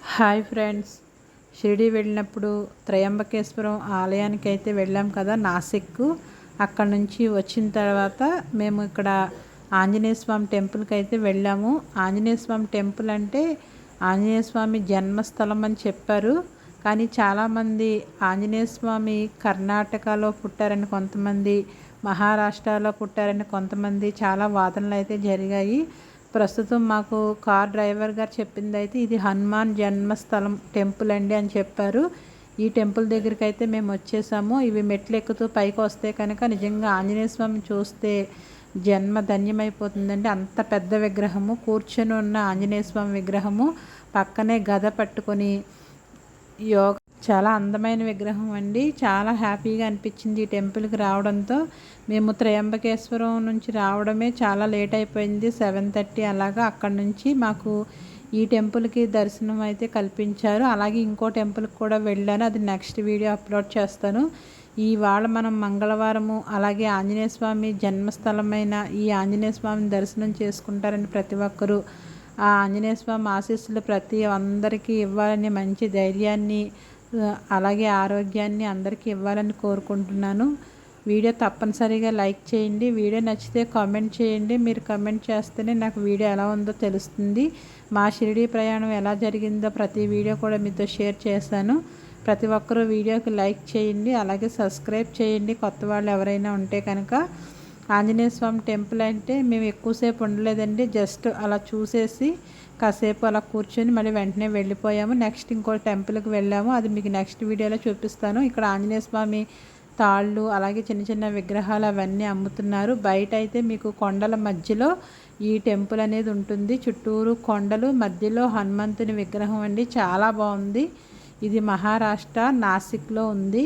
Hi friends, Shirdi వెళ్ళినప్పుడు త్రయంబకేశ్వరం ఆలయానికి అయితే వెళ్ళాం కదా, నాసిక్. అక్కడ నుంచి వచ్చిన తర్వాత మేము ఇక్కడ ఆంజనేయ స్వామి టెంపుల్కి అయితే వెళ్ళాము. ఆంజనేయ స్వామి టెంపుల్ అంటే ఆంజనేయ స్వామి జన్మస్థలం అని చెప్పారు. కానీ చాలామంది ఆంజనేయ స్వామి కర్ణాటకలో పుట్టారని కొంతమంది, మహారాష్ట్రలో పుట్టారని కొంతమంది, చాలా వాదనలు అయితే జరిగాయి. ప్రస్తుతం మాకు కార్ డ్రైవర్ గారు చెప్పింది అయితే ఇది హనుమాన్ జన్మస్థలం టెంపుల్ అండి అని చెప్పారు. ఈ టెంపుల్ దగ్గరికి అయితే మేము వచ్చేసాము. ఇవి మెట్లు ఎక్కుతూ పైకి వస్తే కనుక నిజంగా ఆంజనేయ స్వామిని చూస్తే జన్మ ధన్యమైపోతుందండి. అంత పెద్ద విగ్రహము, కూర్చొని ఉన్న ఆంజనేయ స్వామి విగ్రహము, పక్కనే గద పట్టుకొని యోగ, చాలా అందమైన విగ్రహం అండి. చాలా హ్యాపీగా అనిపించింది ఈ టెంపుల్కి రావడంతో. మేము త్రయంబకేశ్వరం నుంచి రావడమే చాలా లేట్ అయిపోయింది, 7:30 అలాగా. అక్కడ నుంచి మాకు ఈ టెంపుల్కి దర్శనం అయితే కల్పించారు. అలాగే ఇంకో టెంపుల్కి కూడా వెళ్ళాను, అది నెక్స్ట్ వీడియో అప్లోడ్ చేస్తాను. ఇవాళ మనం మంగళవారము, అలాగే ఆంజనేయ స్వామి జన్మస్థలమైన ఈ ఆంజనేయ స్వామిని దర్శనం చేసుకుంటారని ప్రతి ఒక్కరూ ఆ ఆంజనేయ స్వామి ఆశీస్సులు ప్రతి అందరికీ ఇవ్వాలని, మంచి ధైర్యాన్ని అలాగే ఆరోగ్యాన్ని అందరికీ ఇవ్వాలని కోరుకుంటున్నాను. వీడియో తప్పనిసరిగా లైక్ చేయండి. వీడియో నచ్చితే కామెంట్ చేయండి. మీరు కామెంట్ చేస్తేనే నాకు వీడియో ఎలా ఉందో తెలుస్తుంది. మా షిరిడి ప్రయాణం ఎలా జరిగిందో ప్రతి వీడియో కూడా మీతో షేర్ చేశాను. ప్రతి ఒక్కరూ వీడియోకి లైక్ చేయండి, అలాగే సబ్స్క్రైబ్ చేయండి కొత్త వాళ్ళు ఎవరైనా ఉంటే కనుక. ఆంజనేయ స్వామి టెంపుల్ అంటే మేము ఎక్కువసేపు ఉండలేదండి, జస్ట్ అలా చూసేసి కాసేపు అలా కూర్చొని మళ్ళీ వెంటనే వెళ్ళిపోయాము. నెక్స్ట్ ఇంకో టెంపుల్కి వెళ్ళాము, అది మీకు నెక్స్ట్ వీడియోలో చూపిస్తాను. ఇక్కడ ఆంజనేయ స్వామి తాళ్ళు, అలాగే చిన్న చిన్న విగ్రహాలు అవన్నీ అమ్ముతున్నారు. బయట అయితే మీకు కొండల మధ్యలో ఈ టెంపుల్ అనేది ఉంటుంది. చుట్టూరు కొండలు, మధ్యలో హనుమంతుని విగ్రహం అండి. చాలా బాగుంది. ఇది మహారాష్ట్ర నాసిక్లో ఉంది.